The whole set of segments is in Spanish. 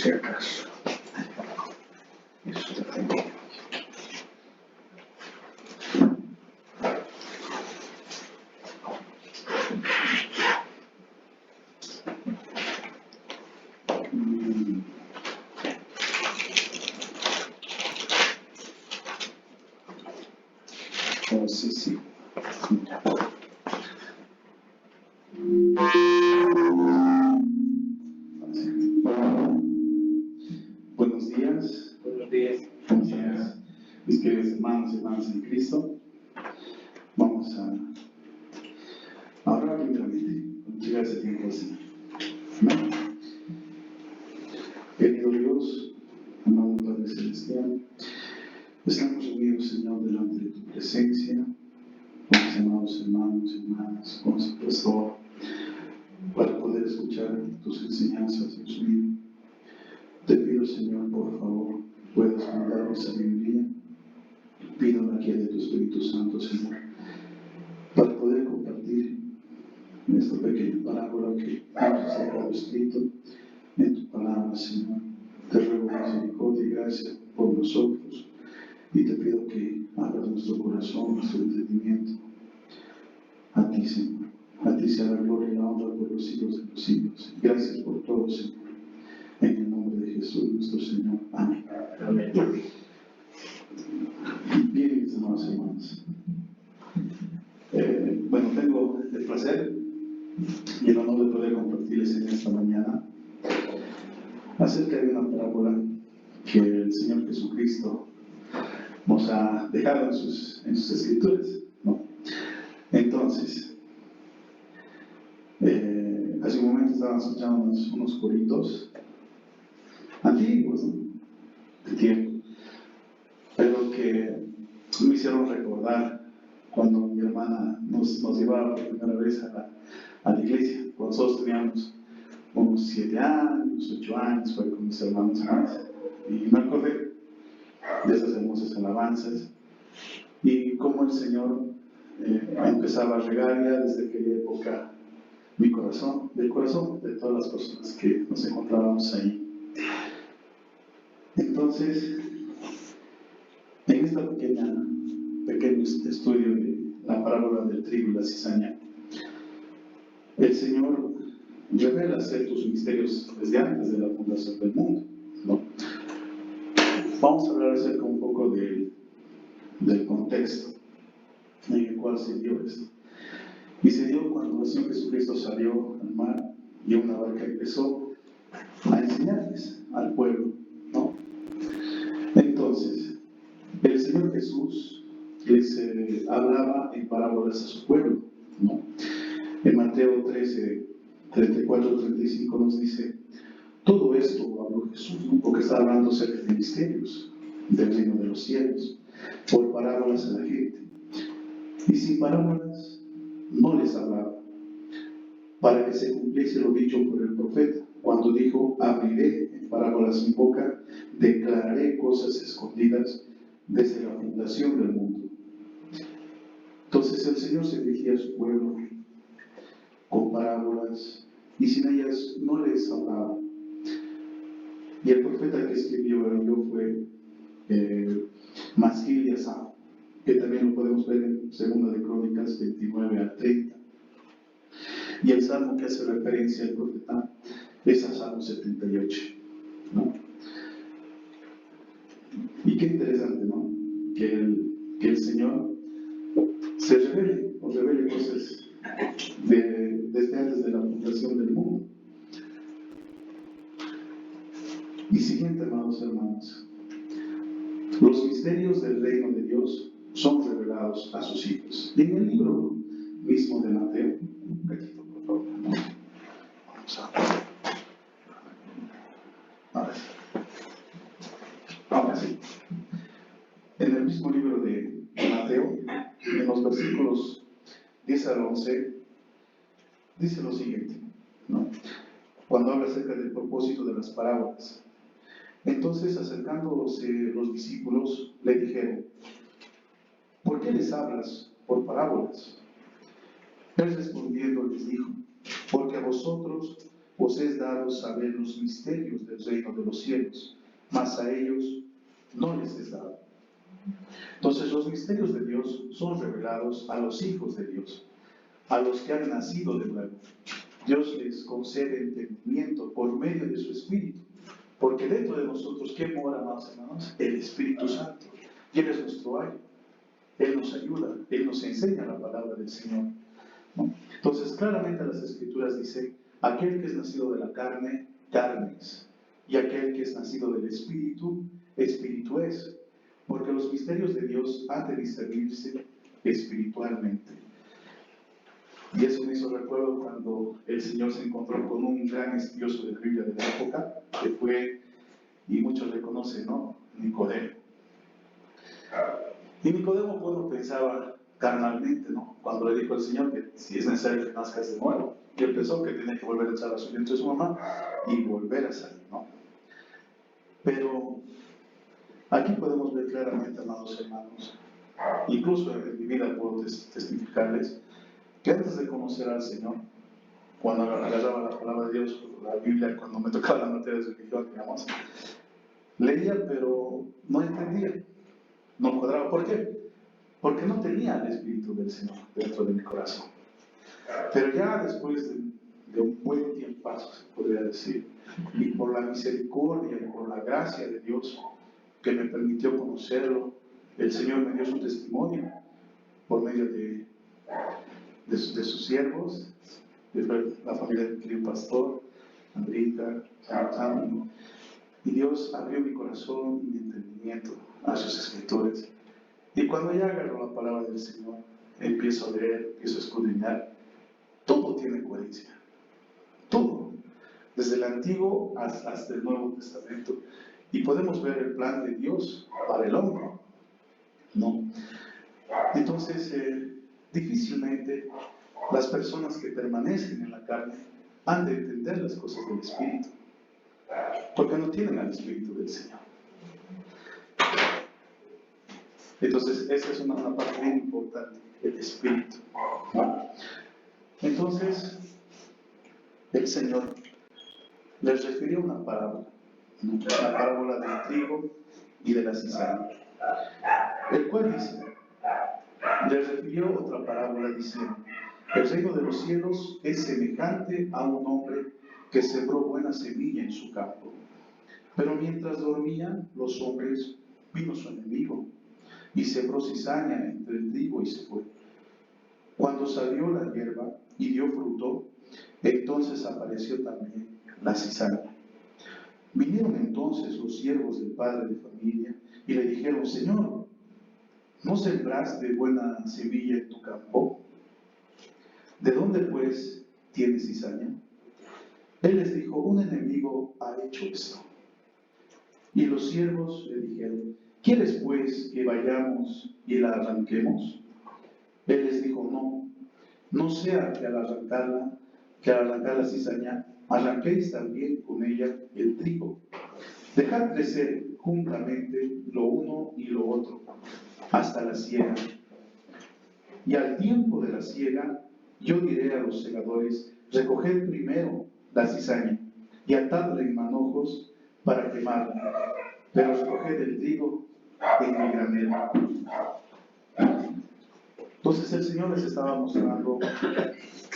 si acaso. Esto tengo. Oh, sí. Buenos días. Buenos días. Buenos días, mis queridos hermanos y hermanas en Cristo. Vamos a orar primeramente, cuando llega ese tiempo así. Querido Dios, amado Padre Celestial, estamos unidos, Señor, delante de tu presencia, con mis amados hermanos y hermanas, con su pastor, para poder escuchar tus enseñanzas, Dios mío. Te pido, Señor, por favor, puedas mandarme sabiduría. Pido la guía de tu Espíritu Santo, Señor, para poder compartir esta pequeña parábola que hemos sacado escrito en tu palabra, Señor. Te ruego misericordia y gracia por nosotros y te pido que abras nuestro corazón, nuestro entendimiento a ti, Señor. A ti sea la gloria y la honra por los siglos de los siglos. Gracias por todo, Señor. En el nombre de Jesús, nuestro Señor. Amén. Amén. Bien, mis amados hermanos. Bueno, tengo el placer y el honor de poder compartirles en esta mañana acerca de una parábola que el Señor Jesucristo nos ha dejado en sus escrituras, ¿no? Entonces, hace un momento estaban escuchando unos coritos antiguos, ¿no? De tiempo, pero que me hicieron recordar cuando mi hermana nos llevaba por primera vez a la iglesia, cuando nosotros teníamos unos 7 años, 8 años, fue con mis hermanos más, y me acordé de esas hermosas alabanzas y cómo el Señor empezaba a regar ya desde aquella época mi corazón, del corazón de todas las personas que nos encontrábamos ahí. Entonces, en este pequeño estudio de la parábola del trigo y la cizaña, el Señor revela ciertos misterios desde antes de la fundación del mundo, ¿no? Vamos a hablar acerca un poco del contexto en el cual se dio esto. Y se dio cuando el Señor Jesucristo salió al mar y una barca empezó a enseñarles al pueblo, ¿no? Entonces, el Señor Jesús les hablaba en parábolas a su pueblo, ¿no? En Mateo 13, 34, 35 nos dice: todo esto habló Jesús, ¿no? Porque está hablando acerca de misterios del reino de los cielos, por parábolas a la gente. Y sin parábolas no les hablaba, para que se cumpliese lo dicho por el profeta, cuando dijo: abriré en parábolas mi boca, declararé cosas escondidas desde la fundación del mundo. Entonces el Señor se dirigía a su pueblo con parábolas y sin ellas no les hablaba. Y el profeta que escribió ello fue Masquil y Asaf, que también lo podemos ver en 2 de Crónicas 29 al 30. Y el salmo que hace referencia al profeta es a Salmo 78, ¿no? Y qué interesante, ¿no? Que el Señor se revele cosas desde antes de la fundación del mundo. Y siguiente, amados hermanos, los misterios del reino de Dios son revelados a sus hijos. Y en el libro mismo de Mateo, un cachito, por favor. Vamos ahora sí. En el mismo libro de Mateo, en los versículos 10 al 11, dice lo siguiente, ¿no? Cuando habla acerca del propósito de las parábolas. Entonces, acercándose los discípulos, le dijeron: ¿por qué les hablas por parábolas? Él respondiendo les dijo: porque a vosotros os es dado saber los misterios del reino de los cielos, mas a ellos no les es dado. Entonces los misterios de Dios son revelados a los hijos de Dios, a los que han nacido de nuevo. Dios les concede entendimiento por medio de su Espíritu, porque dentro de nosotros, ¿quién mora, amados hermanos? El Espíritu Santo. Y Él es nuestro ayo. Él nos ayuda, Él nos enseña la palabra del Señor, ¿no? Entonces, claramente las Escrituras dicen, aquel que es nacido de la carne, carne es, y aquel que es nacido del Espíritu, Espíritu es, porque los misterios de Dios han de discernirse espiritualmente. Y eso me hizo recuerdo cuando el Señor se encontró con un gran estudioso de la Biblia de la época, que fue, y muchos le conocen, ¿no?, Nicodemo. Y Nicodemo, bueno, pensaba carnalmente, ¿no?, cuando le dijo al Señor que si es necesario que nazcas de nuevo. Y él pensó que tenía que volver a echar a su vientre de su mamá y volver a salir, ¿no? Pero aquí podemos ver claramente, amados hermanos, incluso en mi vida puedo testificarles, que antes de conocer al Señor, cuando agarraba la palabra de Dios, la Biblia, cuando me tocaba la materia de religión, digamos, leía, pero no entendía, no cuadraba. ¿Por qué? Porque no tenía el Espíritu del Señor dentro de mi corazón. Pero ya después de un buen tiempazo, se podría decir, y por la misericordia y por la gracia de Dios que me permitió conocerlo, el Señor me dio su testimonio por medio de sus siervos, de la familia del querido pastor, Andrita, Sam, y Dios abrió mi corazón y mi entendimiento a sus escrituras. Y cuando ya agarro la palabra del Señor, empiezo a leer, empiezo a escudriñar, todo tiene coherencia, todo, desde el Antiguo hasta el Nuevo Testamento, y podemos ver el plan de Dios para el hombre, ¿no? Entonces, difícilmente las personas que permanecen en la carne han de entender las cosas del Espíritu, porque no tienen al Espíritu del Señor. Entonces, esa es una parte bien importante, el Espíritu, ¿no? Entonces, el Señor les refirió una parábola, ¿no?, la parábola del trigo y de la cizaña, el cual dice, les refirió otra parábola diciendo, el reino de los cielos es semejante a un hombre que sembró buena semilla en su campo. Pero mientras dormían los hombres, vino su enemigo y sembró cizaña entre el trigo y se fue. Cuando salió la hierba y dio fruto, entonces apareció también la cizaña. Vinieron entonces los siervos del padre de familia y le dijeron, Señor, ¿no sembraste buena semilla en tu campo? ¿De dónde pues tienes cizaña? Él les dijo, un enemigo ha hecho esto. Y los siervos le dijeron, ¿quieres pues que vayamos y la arranquemos? Él les dijo, no sea que al arrancar la cizaña, arranquéis también con ella el trigo. Dejad crecer juntamente lo uno y lo otro, hasta la siega. Y al tiempo de la siega, yo diré a los segadores, recoged primero la cizaña y atadla en manojos para quemarla, pero recoged el trigo en mi granero. Entonces el Señor les estaba mostrando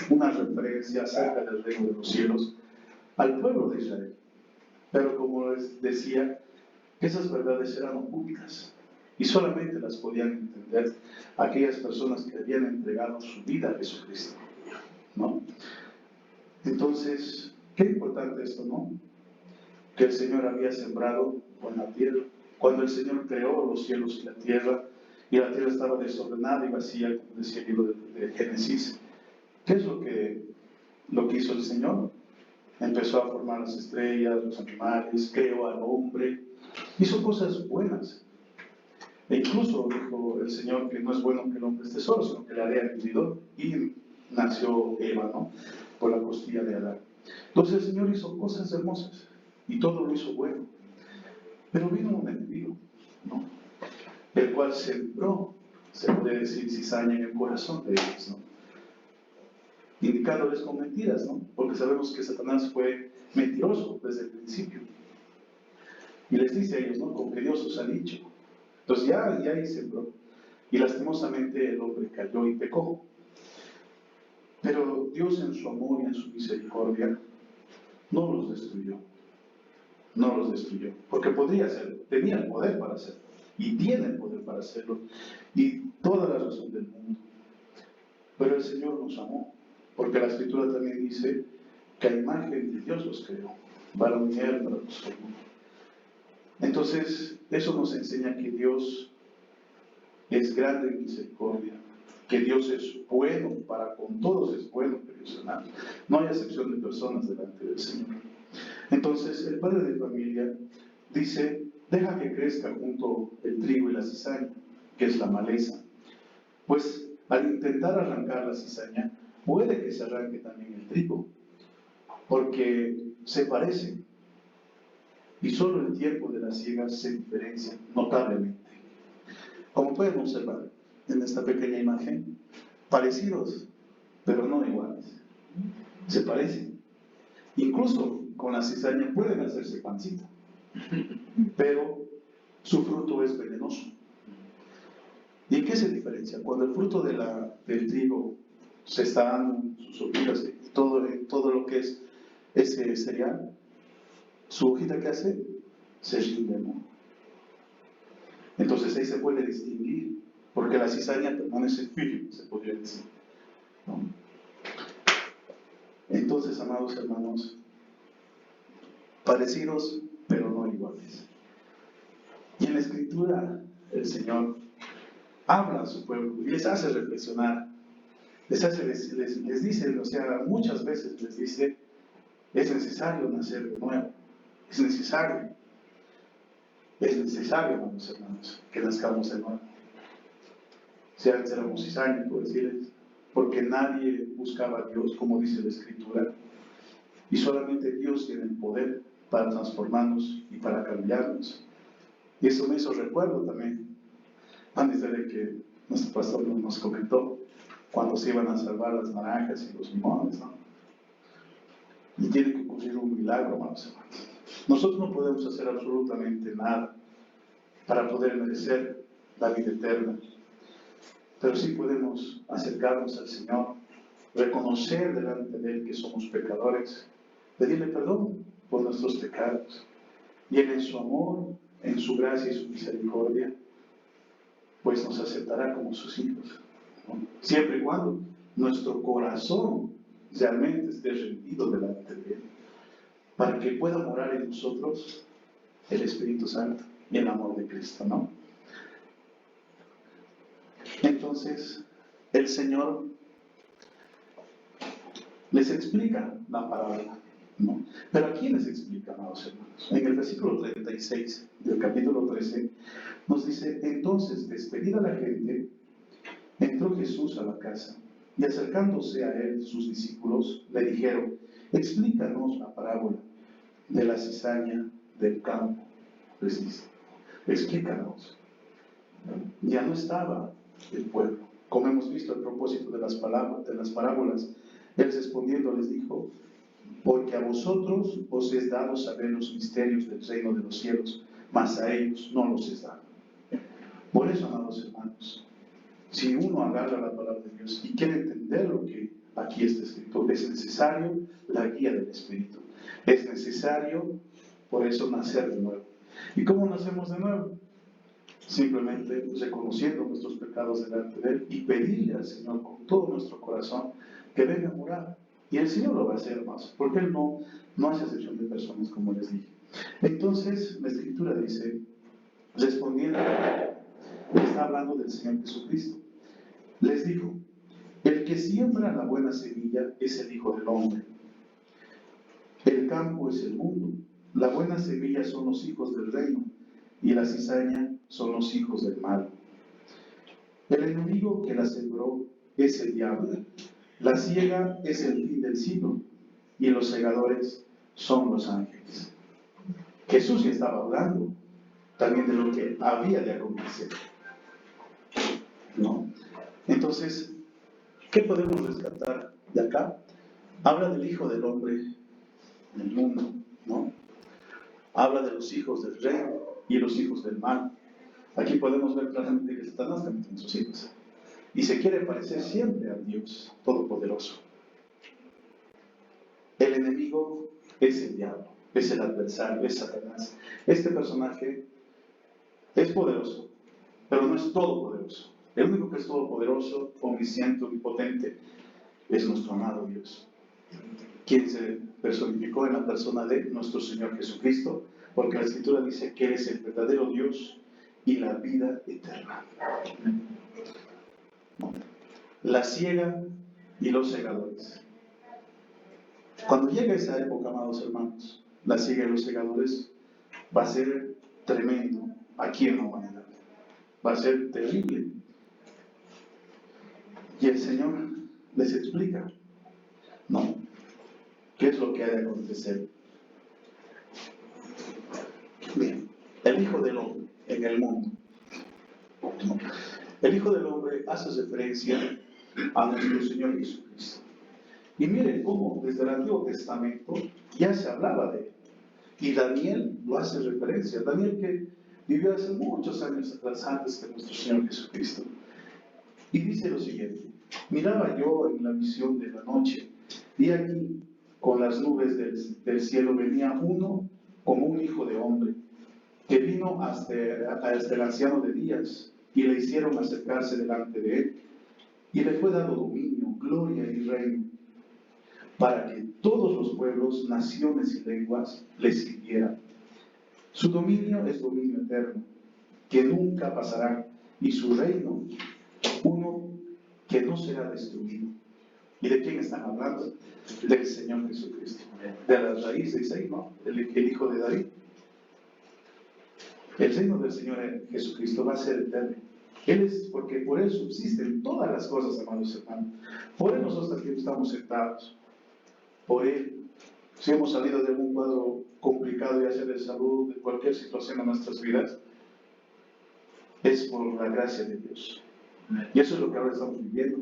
una referencia acerca del reino de los cielos al pueblo de Israel. Pero como les decía, esas verdades eran ocultas y solamente las podían entender aquellas personas que habían entregado su vida a Jesucristo, ¿no? Entonces, qué importante esto, ¿no? Que el Señor había sembrado con la tierra. Cuando el Señor creó los cielos y la tierra estaba desordenada y vacía, como decía el libro de Génesis, ¿qué es lo que hizo el Señor? Empezó a formar las estrellas, los animales, creó al hombre, hizo cosas buenas. E incluso dijo el Señor que no es bueno que el hombre esté solo, sino que le haré ayudador. Y nació Eva, ¿no?, por la costilla de Adán. Entonces el Señor hizo cosas hermosas y todo lo hizo bueno. Pero vino un enemigo, ¿no?, el cual sembró, se puede decir, cizaña en el corazón de ellos, ¿no? indicándoles con mentiras, ¿no? Porque sabemos que Satanás fue mentiroso desde el principio. Y les dice a ellos, ¿no? Con que Dios os ha dicho. Entonces ya ahí sembró. Y lastimosamente el hombre cayó y pecó. Pero Dios en su amor y en su misericordia no los destruyó. No los destruyó. Porque podría hacerlo. Tenía el poder para hacerlo. Y tiene el poder para hacerlo. Y toda la razón del mundo. Pero el Señor nos amó. Porque la Escritura también dice que a imagen de Dios los creó. Varón y hembra los formó. Entonces, eso nos enseña que Dios es grande en misericordia, que Dios es bueno, para con todos es bueno, queridos hermanos. No hay excepción de personas delante del Señor. Entonces, el padre de familia dice, deja que crezca junto el trigo y la cizaña, que es la maleza. Pues, al intentar arrancar la cizaña, puede que se arranque también el trigo, porque se parecen. Y solo el tiempo de la siega se diferencia notablemente. Como pueden observar en esta pequeña imagen, parecidos, pero no iguales. Se parecen. Incluso con la cizaña pueden hacerse pancita, pero su fruto es venenoso. ¿Y en qué se diferencia? Cuando el fruto del trigo se está dando en sus hojitas y todo lo que es ese cereal, su hojita, ¿qué hace? Se rinde, ¿no? Entonces ahí se puede distinguir, porque la cizaña permanece firme, se podría decir, ¿no? Entonces, amados hermanos, parecidos, pero no iguales. Y en la Escritura, el Señor habla a su pueblo y les hace reflexionar, les dice, o sea, muchas veces les dice, es necesario nacer de nuevo, es necesario, amados hermanos, que nazcamos de nuevo. Si antes éramos cizaña, por decirles, porque nadie buscaba a Dios, como dice la Escritura, y solamente Dios tiene el poder para transformarnos y para cambiarnos. Y eso me hizo recuerdo también, antes de que nuestro pastor nos comentó, cuando se iban a salvar las naranjas y los limones, ¿no? Y tiene que ocurrir un milagro, hermanos. Nosotros no podemos hacer absolutamente nada para poder merecer la vida eterna, pero sí podemos acercarnos al Señor, reconocer delante de Él que somos pecadores, pedirle perdón por nuestros pecados, y Él en su amor, en su gracia y su misericordia, pues nos aceptará como sus hijos, ¿no? Siempre y cuando nuestro corazón realmente esté rendido delante de Él, para que pueda morar en nosotros el Espíritu Santo y el amor de Cristo, ¿no? Entonces, el Señor les explica la parábola, ¿no? Pero ¿a quién les explica, amados hermanos? En el versículo 36 del capítulo 13 nos dice, entonces, despedida la gente, entró Jesús a la casa, y acercándose a él sus discípulos le dijeron, explícanos la parábola de la cizaña del campo. Les dice, explícanos. Ya no estaba el pueblo. Como hemos visto a propósito de las parábolas, él respondiendo les dijo, porque a vosotros os es dado saber los misterios del reino de los cielos, mas a ellos no los es dado. Por eso, amados hermanos, si uno agarra la palabra de Dios y quiere entender lo que aquí está escrito, es necesario la guía del Espíritu. Es necesario, por eso, nacer de nuevo. ¿Y cómo nacemos de nuevo? Simplemente reconociendo nuestros pecados delante de Él y pedirle al Señor con todo nuestro corazón que venga a morar. Y el Señor lo va a hacer más, porque Él no hace excepción de personas, como les dije. Entonces, la Escritura dice, respondiendo, está hablando del Señor Jesucristo. Les dijo, el que siembra la buena semilla es el Hijo del Hombre. El campo es el mundo. La buena semilla son los hijos del reino y la cizaña son los hijos del mal. El enemigo que la sembró es el diablo. La siega es el fin del siglo y los segadores son los ángeles. Jesús ya estaba hablando también de lo que había de acontecer, ¿no? Entonces, ¿qué podemos rescatar de acá, habla del Hijo del Hombre en el mundo, ¿no? Habla de los hijos del rey y los hijos del mal. Aquí podemos ver claramente que Satanás también tiene sus hijos. Y se quiere parecer siempre a Dios Todopoderoso. El enemigo es el diablo, es el adversario, es Satanás. Este personaje es poderoso, pero no es todopoderoso. El único que es todopoderoso, omnisciente, omnipotente, es nuestro amado Dios, quien se personificó en la persona de nuestro Señor Jesucristo, porque la Escritura dice que Él es el verdadero Dios y la vida eterna. La ciega y los segadores. Cuando llegue esa época, amados hermanos, la ciega y los segadores, va a ser tremendo aquí en la humanidad. Va a ser terrible. Y el Señor les explica, ¿no? ¿Qué es lo que ha de acontecer? Bien, el Hijo del Hombre en el mundo. ¿No? El Hijo del Hombre hace referencia a nuestro Señor Jesucristo. Y miren cómo desde el Antiguo Testamento ya se hablaba de Él. Y Daniel lo hace referencia. Daniel que vivió hace muchos años atrás, antes que nuestro Señor Jesucristo. Y dice lo siguiente: miraba yo en la visión de la noche, y aquí con las nubes del cielo venía uno como un hijo de hombre, que vino hasta el anciano de días, y le hicieron acercarse delante de él, y le fue dado dominio, gloria y reino, para que todos los pueblos, naciones y lenguas le sirvieran. Su dominio es dominio eterno, que nunca pasará, y su reino, uno que no será destruido. ¿Y de quién están hablando? Del Señor Jesucristo. De la raíz de Isaí, ¿no? El hijo de David. El reino del Señor Jesucristo va a ser eterno. Él es, porque por Él subsisten todas las cosas, amados hermanos. Por Él nosotros aquí estamos sentados. Por Él, si hemos salido de algún cuadro complicado, ya sea de salud, de cualquier situación en nuestras vidas, es por la gracia de Dios. Y eso es lo que ahora estamos viviendo.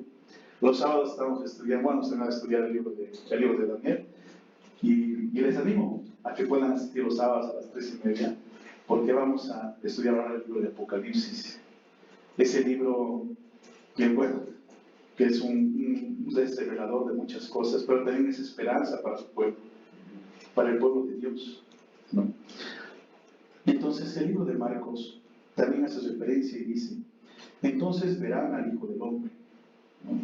Los sábados estamos estudiando, bueno, se van a estudiar el libro de Daniel, y les animo a que puedan asistir los sábados a las 3:30, porque vamos a estudiar ahora el libro de Apocalipsis. Ese libro que, bueno, que es un revelador de muchas cosas, pero también es esperanza para su pueblo, para el pueblo de Dios, ¿no? Entonces el libro de Marcos también hace referencia y dice: entonces verán al Hijo del Hombre, ¿no?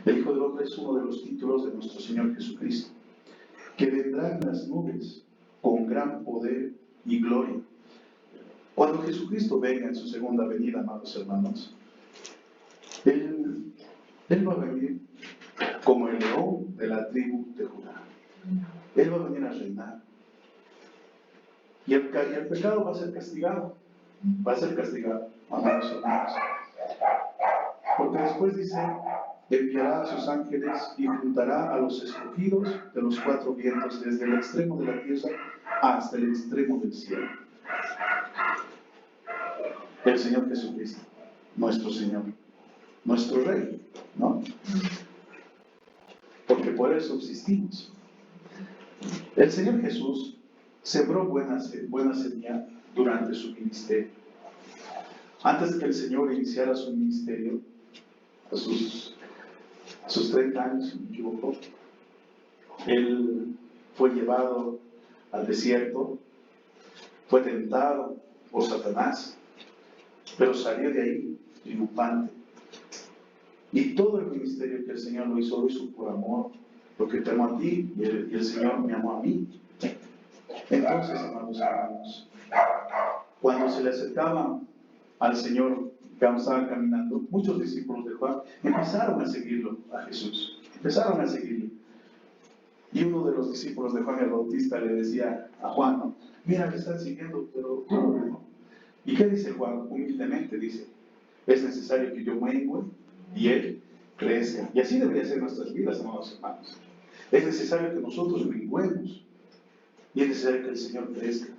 El Hijo del Hombre es uno de los títulos de nuestro Señor Jesucristo, que vendrá en las nubes con gran poder y gloria. Cuando Jesucristo venga en su segunda venida, amados hermanos, Él va a venir como el león de la tribu de Judá. Él va a venir a reinar. Y el pecado va a ser castigado. Va a ser castigado, amados hermanos. Porque después dice: enviará a sus ángeles y juntará a los escogidos de los cuatro vientos, desde el extremo de la tierra hasta el extremo del cielo. El Señor Jesucristo, nuestro Señor, nuestro Rey, ¿no? Porque por Él subsistimos. El Señor Jesús sembró buena semilla durante su ministerio. Antes de que el Señor iniciara su ministerio, a sus 30 años, si no me equivoco, Él fue llevado al desierto, fue tentado por Satanás, pero salió de ahí triunfante. Y todo el ministerio que el Señor lo hizo por amor, porque te amo a ti y el Señor me amó a mí. Entonces, amados hermanos, cuando se le acercaban al Señor, que estaban caminando, muchos discípulos de Juan empezaron a seguirlo, a Jesús. Empezaron a seguirlo. Y uno de los discípulos de Juan el Bautista le decía a Juan, ¿no? Mira, me están siguiendo, pero tú no. ¿Y qué dice Juan? Humildemente dice: es necesario que yo mengue y Él crezca. Y así debería ser nuestras vidas, amados hermanos. Es necesario que nosotros menguemos y es necesario que el Señor crezca.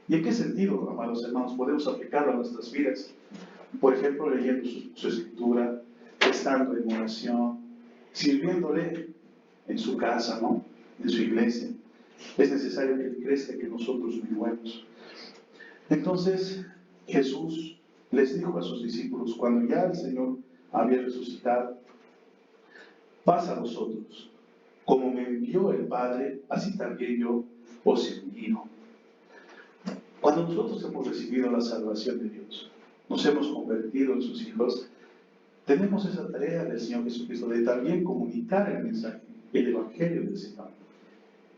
¿Y en qué sentido, amados hermanos, podemos aplicarlo a nuestras vidas? Por ejemplo, leyendo su escritura, estando en oración, sirviéndole, en su casa, ¿no? En su iglesia. Es necesario que Él crezca, que nosotros menguemos. Entonces, Jesús les dijo a sus discípulos, cuando ya el Señor había resucitado: paz a vosotros. Como me envió el Padre, así también yo os envío. Cuando nosotros hemos recibido la salvación de Dios, nos hemos convertido en sus hijos, tenemos esa tarea del Señor Jesucristo de también comunicar el mensaje, el Evangelio del Señor,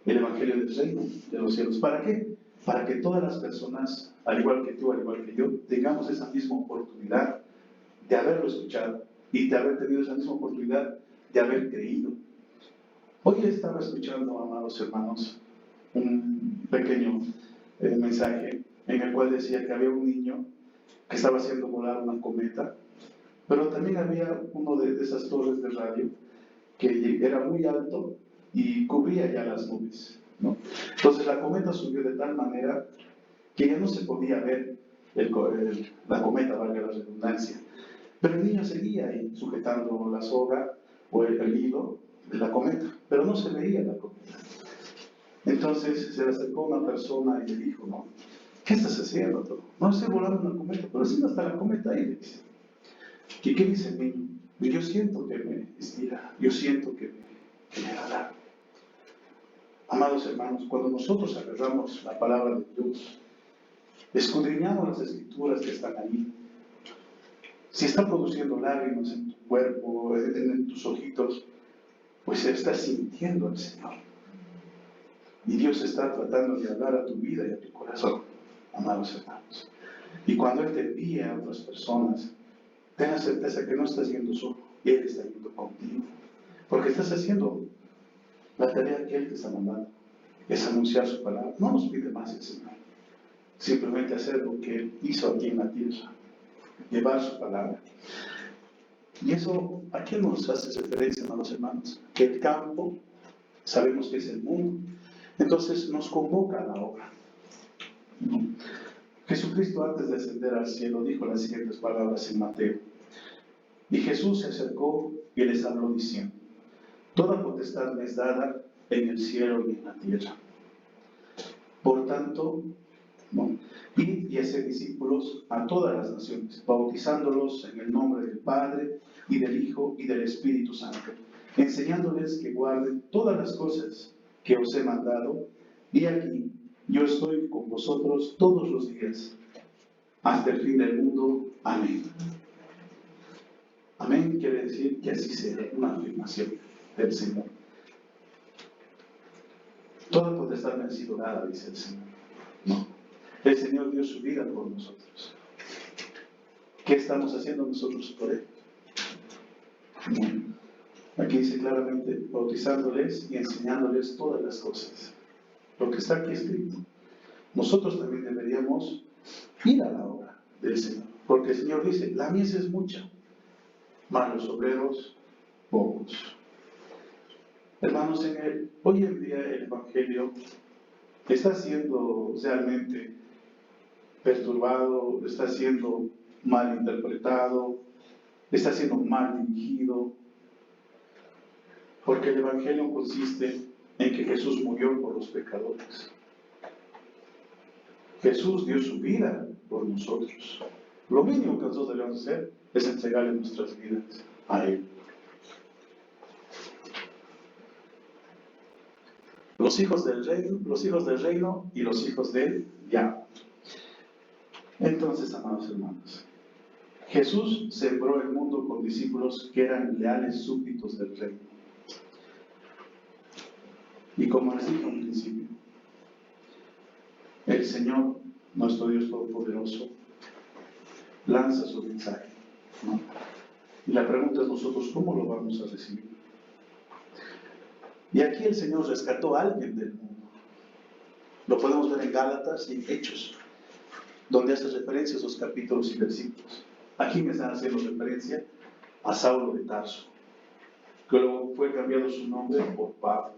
el Evangelio del Reino de los cielos. ¿Para qué? Para que todas las personas, al igual que tú, al igual que yo, tengamos esa misma oportunidad de haberlo escuchado y de haber tenido esa misma oportunidad de haber creído. Hoy estaba escuchando, amados hermanos, un pequeño mensaje en el cual decía que había un niño que estaba haciendo volar una cometa, pero también había uno de esas torres de radio que era muy alto y cubría ya las nubes, ¿no? Entonces la cometa subió de tal manera que ya no se podía ver la cometa, valga la redundancia. Pero el niño seguía ahí sujetando la soga o el hilo de la cometa, pero no se veía la cometa. Entonces se le acercó una persona y le dijo, ¿no? ¿Qué estás haciendo tú? No estoy volando una cometa, pero sí no está la cometa ahí, le dice. ¿Y qué dice el niño? Yo siento que me estira, yo siento que me jala. Amados hermanos, cuando nosotros agarramos la palabra de Dios, escudriñamos las escrituras que están ahí, si está produciendo lágrimas en tu cuerpo, en tus ojitos, pues estás sintiendo al Señor. Y Dios está tratando de hablar a tu vida y a tu corazón, amados hermanos. Y cuando Él te envía a otras personas, ten la certeza que no estás yendo solo, Él está yendo contigo. Porque estás haciendo la tarea que Él te está mandando, es anunciar su palabra. No nos pide más el Señor, simplemente hacer lo que Él hizo aquí en la tierra, llevar su palabra. Y eso, ¿a qué nos hace referencia, amados hermanos? Que el campo, sabemos que es el mundo, entonces nos convoca a la obra, ¿no? Jesucristo, antes de ascender al cielo, dijo las siguientes palabras en Mateo. Y Jesús se acercó y les habló diciendo: toda potestad me es dada en el cielo y en la tierra. Por tanto, ¿no? Id y haced discípulos a todas las naciones, bautizándolos en el nombre del Padre, y del Hijo, y del Espíritu Santo, enseñándoles que guarden todas las cosas que os he mandado, y aquí yo estoy con vosotros todos los días, hasta el fin del mundo. Amén. Amén quiere decir que así sea, una afirmación del Señor. Toda potestad me ha sido dada, dice el Señor. No. El Señor dio su vida por nosotros. ¿Qué estamos haciendo nosotros por Él? Aquí dice claramente, bautizándoles y enseñándoles todas las cosas. Lo que está aquí escrito. Nosotros también deberíamos ir a la obra del Señor. Porque el Señor dice, la mies es mucha, mas los obreros pocos. Hermanos, hoy en día el Evangelio está siendo realmente perturbado, está siendo mal interpretado, está siendo mal dirigido, porque el Evangelio consiste en que Jesús murió por los pecadores. Jesús dio su vida por nosotros. Lo mínimo que nosotros debemos hacer es entregarle nuestras vidas a Él. Los hijos del reino y los hijos del diablo. Entonces, amados hermanos, Jesús sembró el mundo con discípulos que eran leales súbditos del reino. Y como les dije al principio, el Señor, nuestro Dios Todopoderoso, lanza su mensaje, ¿no? Y la pregunta es nosotros, ¿cómo lo vamos a recibir? Y aquí el Señor rescató a alguien del mundo. Lo podemos ver en Gálatas y en Hechos, donde hace referencia a esos capítulos y versículos. Aquí me están haciendo referencia a Saulo de Tarso, que luego fue cambiado su nombre por Pablo.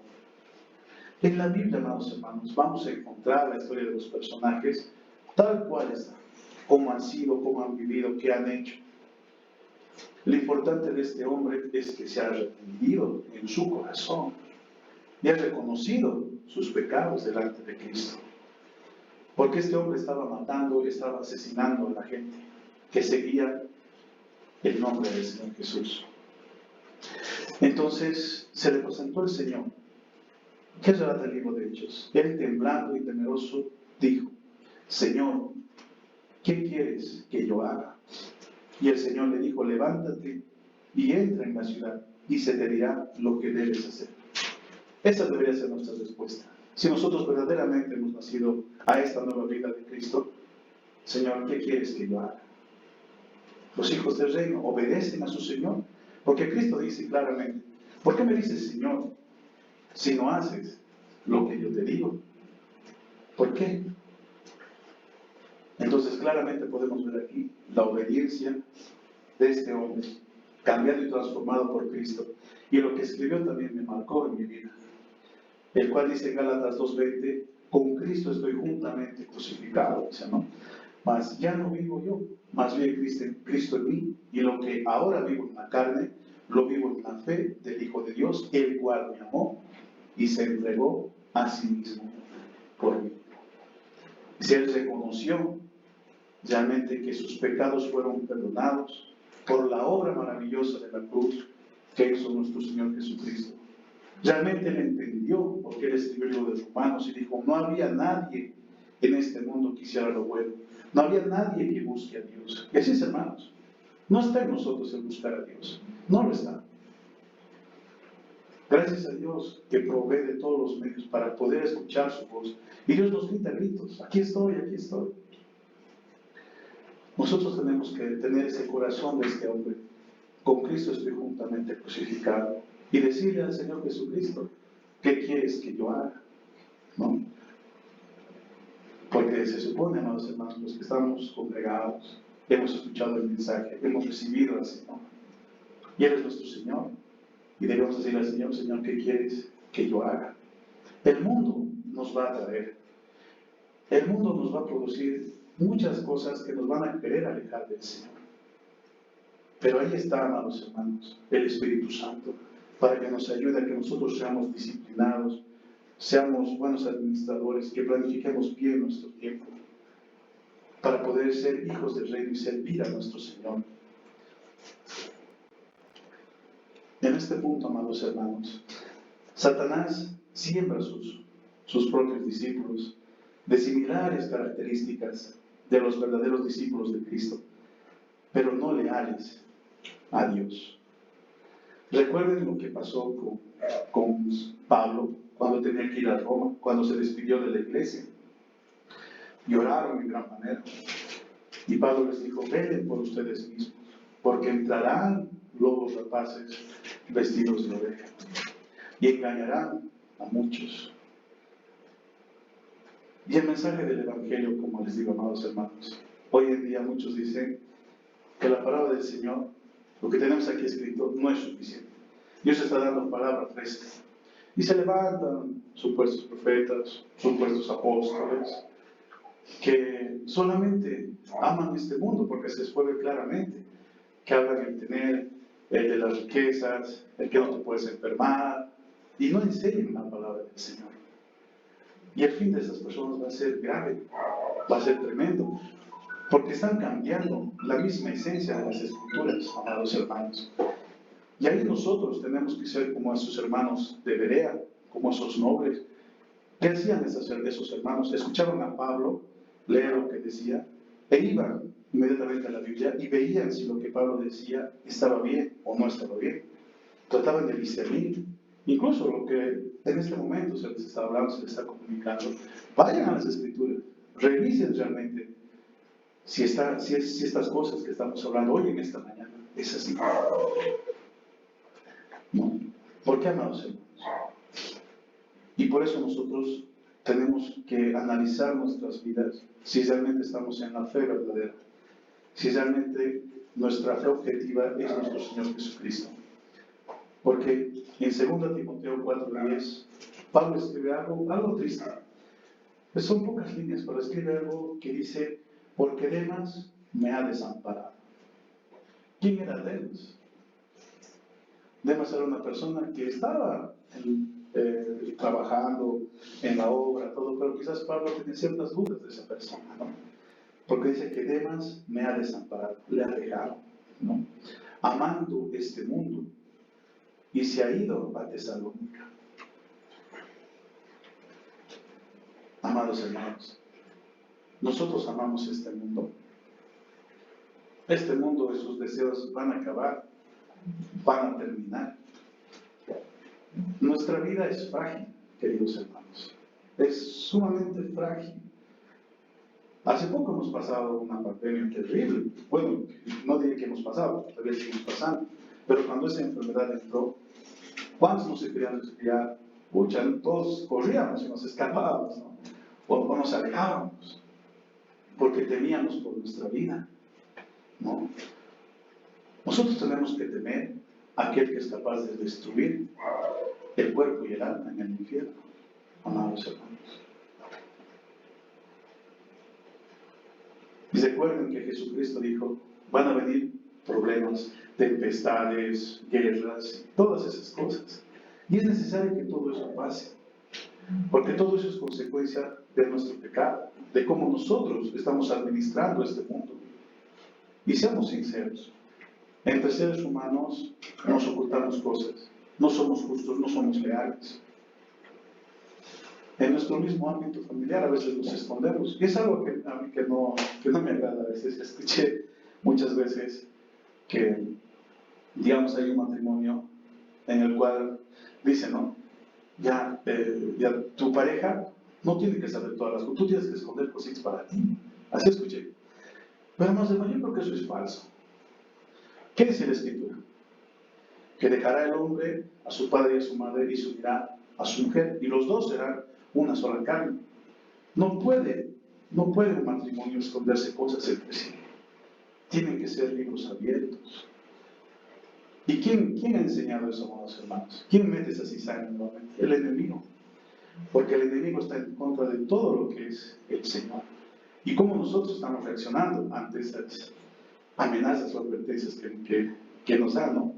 En la Biblia, amados hermanos, vamos a encontrar la historia de los personajes tal cual está, cómo han sido, cómo han vivido, qué han hecho. Lo importante de este hombre es que se ha arrepentido en su corazón y ha reconocido sus pecados delante de Cristo. Porque este hombre estaba matando, estaba asesinando a la gente que seguía el nombre del Señor Jesús. Entonces se le presentó el Señor. ¿Qué relata el libro de Hechos? Él, temblando y temeroso, dijo: Señor, ¿qué quieres que yo haga? Y el Señor le dijo: levántate y entra en la ciudad, y se te dirá lo que debes hacer. Esa debería ser nuestra respuesta. Si nosotros verdaderamente hemos nacido a esta nueva vida de Cristo, Señor, ¿qué quieres que yo haga? Los hijos del reino obedecen a su Señor, porque Cristo dice claramente: ¿por qué me dices Señor si no haces lo que yo te digo? ¿Por qué? Entonces claramente podemos ver aquí la obediencia de este hombre, cambiado y transformado por Cristo. Y lo que escribió también me marcó en mi vida, el cual dice en Gálatas 2:20: con Cristo estoy juntamente crucificado, dice, ¿no? Mas ya no vivo yo, más bien Cristo en mí, y lo que ahora vivo en la carne, lo vivo en la fe del Hijo de Dios, el cual me amó y se entregó a sí mismo por mí. Si él reconoció realmente que sus pecados fueron perdonados por la obra maravillosa de la cruz que hizo nuestro Señor Jesucristo. Realmente él entendió, porque él escribió el libro de Romanos y dijo: no había nadie en este mundo que hiciera lo bueno, no había nadie que busque a Dios. Y así es, hermanos, no está en nosotros el buscar a Dios, no lo está. Gracias a Dios que provee de todos los medios para poder escuchar su voz. Y Dios nos grita a gritos: aquí estoy, aquí estoy. Nosotros tenemos que tener ese corazón de este hombre: con Cristo estoy juntamente crucificado. Y decirle al Señor Jesucristo: ¿qué quieres que yo haga? ¿No? Porque se supone, amados hermanos, los que estamos congregados, hemos escuchado el mensaje, hemos recibido al Señor. Y Él es nuestro Señor. Y debemos decirle al Señor: Señor, ¿qué quieres que yo haga? El mundo nos va a traer, el mundo nos va a producir muchas cosas que nos van a querer alejar del Señor. Pero ahí está, amados hermanos, el Espíritu Santo, para que nos ayude a que nosotros seamos disciplinados, seamos buenos administradores, que planifiquemos bien nuestro tiempo, para poder ser hijos del reino y servir a nuestro Señor. En este punto, amados hermanos, Satanás siembra sus propios discípulos de similares características de los verdaderos discípulos de Cristo, pero no leales a Dios. Recuerden lo que pasó con Pablo cuando tenía que ir a Roma, cuando se despidió de la iglesia. Lloraron en gran manera. Y Pablo les dijo: velen por ustedes mismos, porque entrarán lobos rapaces vestidos de oveja y engañarán a muchos. Y el mensaje del Evangelio, como les digo, amados hermanos, hoy en día muchos dicen que la palabra del Señor, lo que tenemos aquí escrito, no es suficiente. Dios está dando palabra fresca. Y se levantan supuestos profetas, supuestos apóstoles, que solamente aman este mundo, porque se les puede ver claramente que hablan el tener, el de las riquezas, el que no te puedes enfermar, y no enseñan la palabra del Señor. Y el fin de esas personas va a ser grave, va a ser tremendo, porque están cambiando la misma esencia de las Escrituras, amados hermanos. Y ahí nosotros tenemos que ser como esos hermanos de Berea, como esos nobles. ¿Qué hacían esos hermanos? Escuchaban a Pablo leer lo que decía e iban inmediatamente a la Biblia y veían si lo que Pablo decía estaba bien o no estaba bien. Trataban de discernir. Incluso lo que en este momento se les está hablando, se les está comunicando. Vayan a las Escrituras, revisen realmente si estas cosas que estamos hablando hoy en esta mañana es así. ¿No? ¿Por qué, amados hermanos? Y por eso nosotros tenemos que analizar nuestras vidas, si realmente estamos en la fe verdadera, si realmente nuestra fe objetiva es nuestro Señor Jesucristo. Porque en 2 Timoteo 4:10, Pablo escribe algo triste. Pues son pocas líneas, pero escribe algo que dice: porque Demas me ha desamparado. ¿Quién era Demas? Demas era una persona que estaba trabajando en la obra, todo, pero quizás Pablo tenía ciertas dudas de esa persona, ¿no? Porque dice que Demas me ha desamparado, le ha dejado, ¿no? Amando este mundo, y se ha ido a Tesalónica. Amados hermanos, nosotros amamos este mundo. Este mundo y sus deseos van a acabar, van a terminar. Nuestra vida es frágil, queridos hermanos. Es sumamente frágil. Hace poco hemos pasado una pandemia terrible. Bueno, no diré que hemos pasado, todavía seguimos pasando. Pero cuando esa enfermedad entró, ¿cuántos no se querían resfriar? Pucha, todos corríamos y nos escapábamos, ¿no? O nos alejábamos, porque temíamos por nuestra vida, ¿no? Nosotros tenemos que temer a aquel que es capaz de destruir el cuerpo y el alma en el infierno, amados hermanos. Y recuerden que Jesucristo dijo, van a venir problemas, tempestades, guerras, todas esas cosas. Y es necesario que todo eso pase, porque todo eso es consecuencia de nuestro pecado, de cómo nosotros estamos administrando este mundo. Y seamos sinceros, entre seres humanos nos ocultamos cosas, no somos justos, no somos leales. En nuestro mismo ámbito familiar a veces nos escondemos. Y es algo que a mí que no me agrada a veces. Escuché muchas veces que, digamos, hay un matrimonio en el cual dicen, ¿no? Ya tu pareja no tiene que saber todas las cosas, tú tienes que esconder cositas para ti. Así escuché. Pero más de yo creo que eso es falso. ¿Qué dice la Escritura? Que dejará el hombre a su padre y a su madre y se unirá a su mujer, y los dos serán una sola carne. No puede un matrimonio esconderse cosas entre sí. Tienen que ser libros abiertos. ¿Y quién ha enseñado eso, amados hermanos? ¿Quién mete esa cizaña nuevamente? El enemigo. Porque el enemigo está en contra de todo lo que es el Señor. ¿Y cómo nosotros estamos reaccionando ante esas amenazas o advertencias que nos dan, ¿no?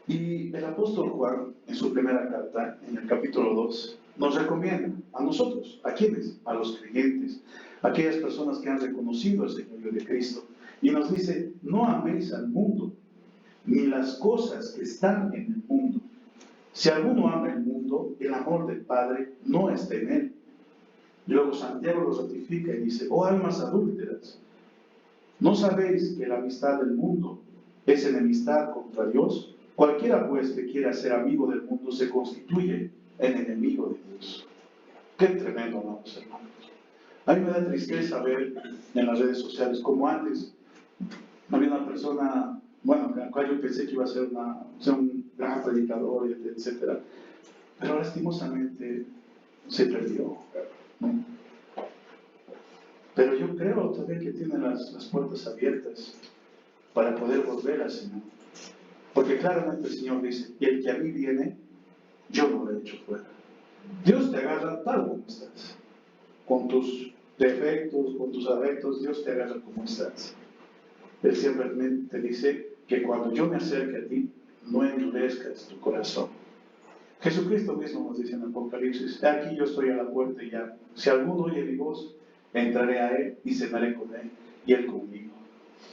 Y el apóstol Juan, en su primera carta, en el capítulo 2, nos recomienda a nosotros, ¿a quiénes? A los creyentes, a aquellas personas que han reconocido el señorío de Cristo. Y nos dice, no améis al mundo, ni las cosas que están en el mundo. Si alguno ama el mundo, el amor del Padre no está en él. Y luego Santiago lo ratifica y dice, oh almas adúlteras, ¿no sabéis que la amistad del mundo es enemistad contra Dios? Cualquiera pues que quiera ser amigo del mundo se constituye en enemigo de Dios. Qué tremendo, amados hermanos. A mí me da tristeza ver en las redes sociales como antes había una persona, bueno, con la cual yo pensé que iba a ser un gran predicador, etc. Pero lastimosamente se perdió, ¿no? Pero yo creo todavía que tiene las puertas abiertas para poder volver al Señor. Porque claramente el Señor dice, y el que a mí viene, yo no lo echo fuera. Dios te agarra tal como estás. Con tus defectos, con tus afectos, Dios te agarra como estás. Él siempre te dice que cuando yo me acerque a ti, no endurezcas tu corazón. Jesucristo mismo nos dice en Apocalipsis, aquí yo estoy a la puerta y llamo. Si alguno oye mi voz, entraré a él y cenaré con él y él conmigo.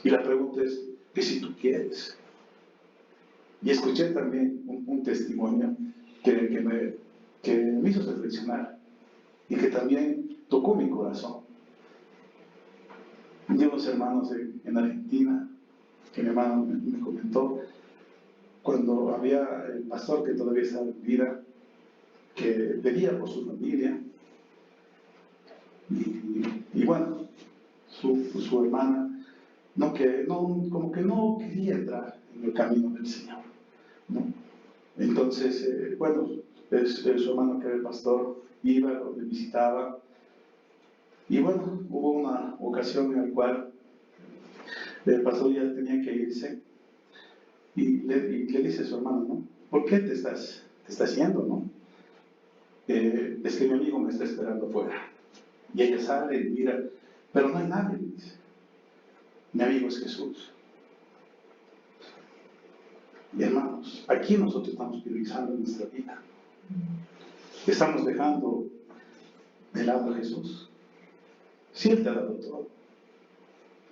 Y la pregunta es, que si tú quieres. Y escuché también un testimonio que me hizo reflexionar y que también tocó mi corazón. De unos hermanos en Argentina, que mi hermano me comentó, cuando había el pastor que todavía estaba en vida, que pedía por su familia, y bueno, su hermana, como que no quería entrar en el camino del Señor, ¿no? Entonces, bueno, su hermano que era el pastor iba, lo visitaba, y bueno, hubo una ocasión en la cual el pastor ya tenía que irse, y le dice a su hermano, ¿no? ¿Por qué te estás yendo, no? Es que mi amigo me está esperando afuera. Y ella sale y mira, pero no hay nadie, le dice. Mi amigo es Jesús. Y hermanos, aquí nosotros estamos priorizando nuestra vida. Estamos dejando de lado a Jesús. Si Él te ha dado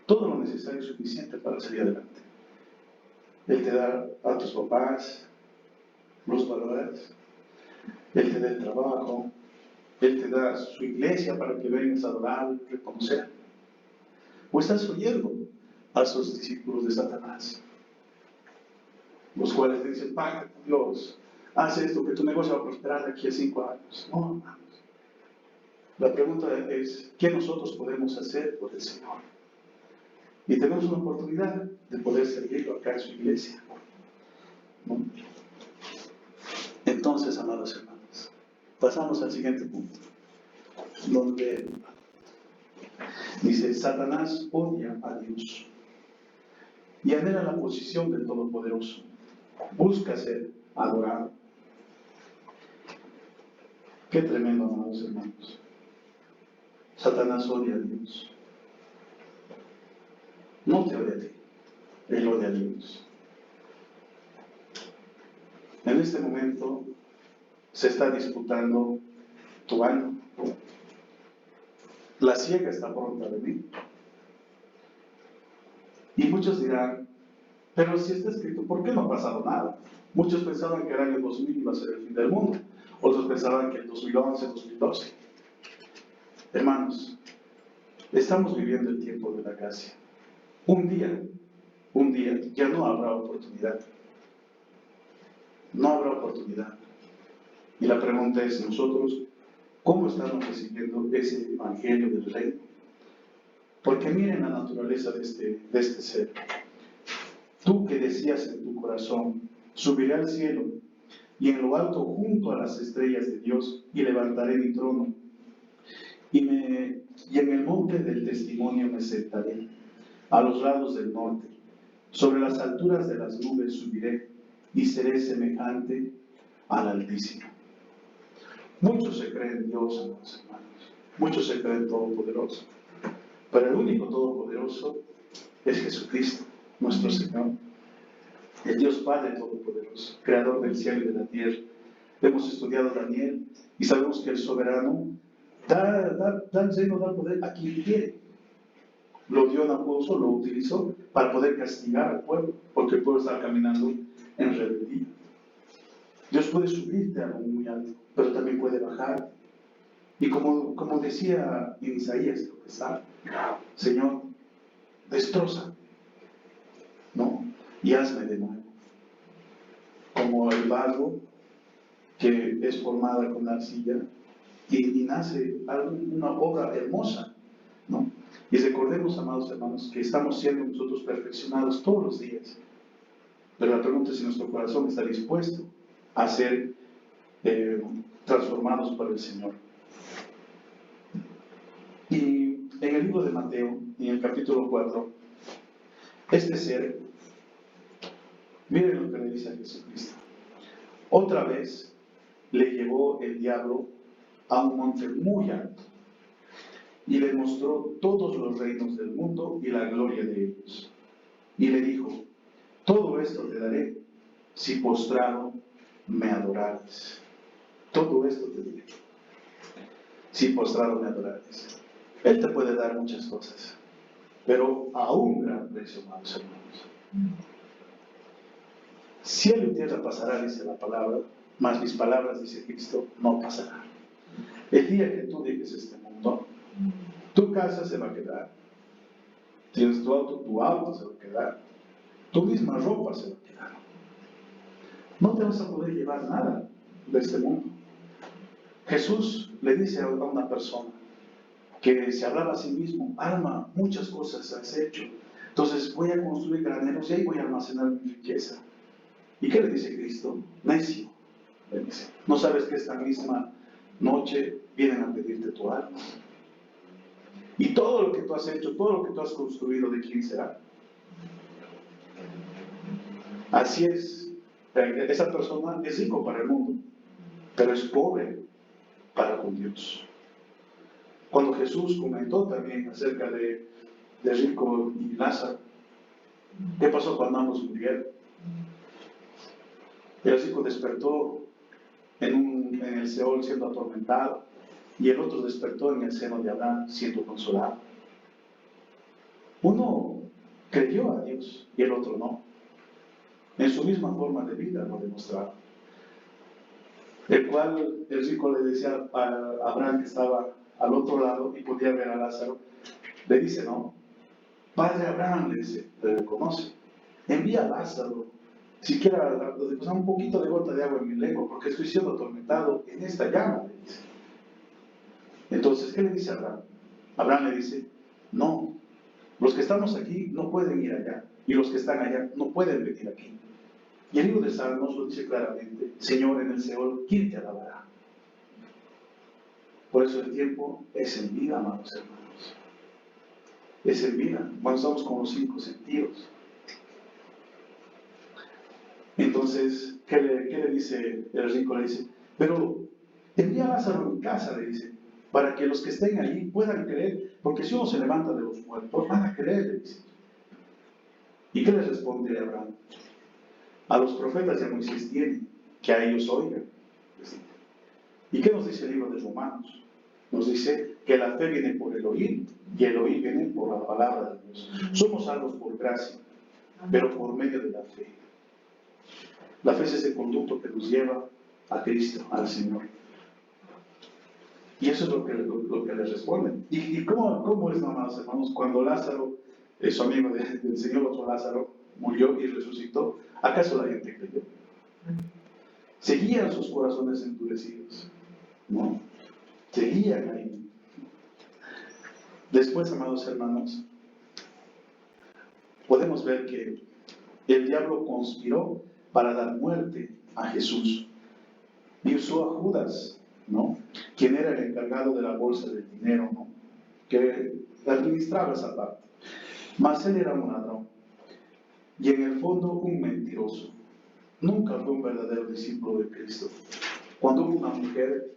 todo lo necesario y suficiente para salir adelante. Él te da a tus papás los valores, Él te da el trabajo, Él te da su iglesia para que vengas a adorar, reconocer. ¿O estás oyendo a sus discípulos de Satanás? Los cuales te dicen, paga con Dios, haz esto, que tu negocio va a prosperar de aquí a 5 años. No, hermanos. La pregunta es, ¿qué nosotros podemos hacer por el Señor? Y tenemos una oportunidad de poder servirlo acá en su iglesia, ¿no? Entonces, amados hermanos, pasamos al siguiente punto, donde dice, Satanás odia a Dios y anhela la posición del Todopoderoso. Busca ser adorado. Qué tremendo, amados hermanos. Satanás odia a Dios. No te odia a ti, él odia a Dios. En este momento se está disputando tu alma. La ciega está pronta de mí. Y muchos dirán, pero si está escrito, ¿por qué no ha pasado nada? Muchos pensaban que el año 2000 iba a ser el fin del mundo. Otros pensaban que el 2011, 2012. Hermanos, estamos viviendo el tiempo de la gracia. Un día, ya no habrá oportunidad. No habrá oportunidad. Y la pregunta es, nosotros, ¿cómo estamos recibiendo ese evangelio del reino? Porque miren la naturaleza de este ser. Tú que decías en tu corazón, subiré al cielo y en lo alto junto a las estrellas de Dios y levantaré mi trono. Y en el monte del testimonio me sentaré, a los lados del norte. Sobre las alturas de las nubes subiré y seré semejante al Altísimo. Muchos se creen Dios, amados hermanos. Muchos se creen Todopoderoso. Pero el único Todopoderoso es Jesucristo, nuestro Señor. El Dios Padre Todopoderoso, Creador del cielo y de la tierra. Hemos estudiado Daniel y sabemos que el soberano da el reino, da poder a quien quiere. Lo dio a Nabucodonosor, lo utilizó para poder castigar al pueblo, porque el pueblo estaba caminando en rebeldía. Dios puede subirte a algo muy alto, pero también puede bajar. Y como decía en Isaías, lo que está, Señor, destroza, ¿no? Y hazme de nuevo. Como el barro que es formada con arcilla y nace una obra hermosa, ¿no? Y recordemos, amados hermanos, que estamos siendo nosotros perfeccionados todos los días. Pero la pregunta es si nuestro corazón está dispuesto a ser transformados por el Señor. Y en el libro de Mateo, en el capítulo 4, este ser, miren lo que le dice a Jesucristo. Otra vez le llevó el diablo a un monte muy alto y le mostró todos los reinos del mundo y la gloria de ellos. Y le dijo, todo esto te daré si postrado me adorares. Todo esto te diré si postrado me adorares. Él te puede dar muchas cosas, pero a un gran precio, amados hermanos. Cielo y tierra pasará, dice la palabra, mas mis palabras, dice Cristo, no pasarán. El día que tú dejes este mundo, tu casa se va a quedar, tienes tu auto se va a quedar, tu misma ropa se va a quedar. No te vas a poder llevar nada de este mundo. Jesús le dice a una persona que se hablaba a sí mismo, alma, muchas cosas has hecho, entonces voy a construir graneros y ahí voy a almacenar mi riqueza. ¿Y qué le dice Cristo? Necio, le dice, ¿no sabes que esta misma noche vienen a pedirte tu alma? Y todo lo que tú has hecho, todo lo que tú has construido, ¿de quién será? Así es, esa persona es rico para el mundo, pero es pobre para con Dios. Cuando Jesús comentó también acerca de Rico y Lázaro, ¿qué pasó cuando ambos murieron? El rico despertó en el Seol siendo atormentado, y el otro despertó en el seno de Abraham siendo consolado. Uno creyó a Dios y el otro no. En su misma forma de vida lo demostraron. El cual el rico le decía a Abraham, que estaba al otro lado y podía ver a Lázaro, le dice, no, Padre Abraham, le dice, le reconoce, envía a Lázaro, siquiera un poquito de gota de agua en mi lengua, porque estoy siendo atormentado en esta llama, le dice. Entonces, ¿qué le dice Abraham? Abraham le dice, no, los que estamos aquí no pueden ir allá, y los que están allá no pueden venir aquí. Y el libro de Salmos lo dice claramente, Señor, en el Seol, ¿quién te alabará? Por eso el tiempo es en vida, amados hermanos. Es en vida, cuando estamos con los 5 sentidos. Entonces, ¿qué le dice el rico? Le dice, pero envía a Lázaro a mi casa, le dice, para que los que estén allí puedan creer, porque si uno se levanta de los muertos, van a creer, le dice. ¿Y qué les responde Abraham? A los profetas y a Moisés tienen, que a ellos oigan. ¿Y qué nos dice el libro de Romanos? Nos dice que la fe viene por el oír, y el oír viene por la palabra de Dios. Somos salvos por gracia, pero por medio de la fe. La fe es ese conducto que nos lleva a Cristo, al Señor. Y eso es lo que les responden. ¿Y cómo es, amados hermanos, cuando Lázaro, su amigo del Señor, otro Lázaro, murió y resucitó? ¿Acaso la gente creyó? Seguían sus corazones endurecidos, ¿no? Seguían ahí. Después, amados hermanos, podemos ver que el diablo conspiró para dar muerte a Jesús. Y usó a Judas, ¿no? Quien era el encargado de la bolsa del dinero, ¿no? Que administraba esa parte. Mas él era un ladrón. Y en el fondo un mentiroso. Nunca fue un verdadero discípulo de Cristo. Cuando hubo una mujer